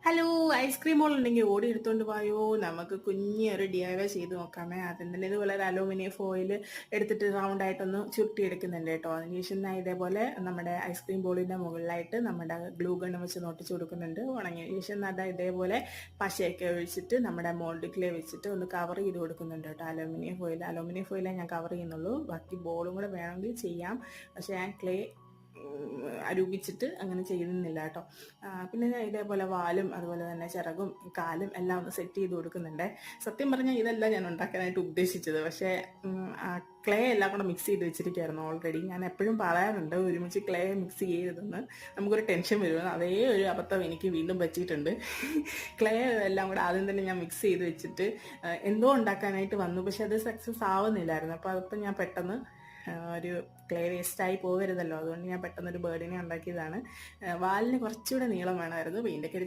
Hello, ice cream മോൾ ഉണ്ടെങ്കിൽ ഓടി എടുത്തോണ്ട് പോയോ. നമുക്ക് കുഞ്ഞി ഒരു DIY ചെയ്ത് നോക്കാമേ. ആദ്യം തന്നെ ഇതുപോലെ ഒരു അലൂമിനിയം ഫോയിൽ എടുത്തിട്ട് റൗണ്ട് ആയിട്ടൊന്ന് ചുരുട്ടി എടുക്കുന്നുണ്ട് കേട്ടോ. അതിനുശേഷം ഞാൻ ഇതേപോലെ നമ്മുടെ ഐസ്ക്രീം ബോളിന്റെ മുകളിലായിട്ട് നമ്മുടെ ഗ്ലൂ ഗണ്ണ് വെച്ച് ഒട്ടിച്ച് കൊടുക്കുന്നുണ്ട്. ഉണങ്ങിയ ശേഷം ഇതേപോലെ പശയൊക്കെ ഒഴിച്ചിട്ട് നമ്മുടെ മോൾഡ് ക്ലേ വെച്ചിട്ട് ഒന്ന് കവർ ചെയ്ത് കൊടുക്കുന്നുണ്ട് കേട്ടോ. അലൂമിനിയം ഫോയിലേ ഞാൻ കവർ ചെയ്യുന്നുള്ളൂ. ബാക്കി ബോളും കൂടെ വേണമെങ്കിൽ ചെയ്യാം, പക്ഷെ ഞാൻ ക്ലേ രൂപിച്ചിട്ട് അങ്ങനെ ചെയ്യുന്നില്ല കേട്ടോ. പിന്നെ ഞാൻ ഇതേപോലെ വാലും അതുപോലെ തന്നെ ചിറകും കാലും എല്ലാം ഒന്ന് സെറ്റ് ചെയ്ത് കൊടുക്കുന്നുണ്ട്. സത്യം പറഞ്ഞാൽ ഇതല്ല ഞാൻ ഉണ്ടാക്കാനായിട്ട് ഉദ്ദേശിച്ചത്, പക്ഷേ ക്ലേ എല്ലാം കൂടെ മിക്സ് ചെയ്ത് വെച്ചിരിക്കുകയായിരുന്നു ഓൾറെഡി. ഞാൻ എപ്പോഴും പറയാറുണ്ട് ഒരുമിച്ച് ക്ലേ മിക്സ് ചെയ്തതെന്ന്, നമുക്കൊരു ടെൻഷൻ വരുമെന്ന്. അതേ ഒരു അബദ്ധം എനിക്ക് വീണ്ടും പറ്റിയിട്ടുണ്ട്. ക്ലേ എല്ലാം കൂടെ ആദ്യം തന്നെ ഞാൻ മിക്സ് ചെയ്ത് വെച്ചിട്ട് എന്തോ ഉണ്ടാക്കാനായിട്ട് വന്നു, പക്ഷെ അത് സക്സസ് ആവുന്നില്ലായിരുന്നു. അപ്പോൾ അതിപ്പോൾ ഞാൻ പെട്ടെന്ന് ഒരു ക്ലേ വേസ്റ്റായി പോകരുതല്ലോ, അതുകൊണ്ട് ഞാൻ പെട്ടെന്നൊരു ബേർഡിനെ ഉണ്ടാക്കിയതാണ്. വാലിന് കുറച്ചുകൂടെ നീളം വേണമായിരുന്നു. പെയിൻ്റൊക്കെ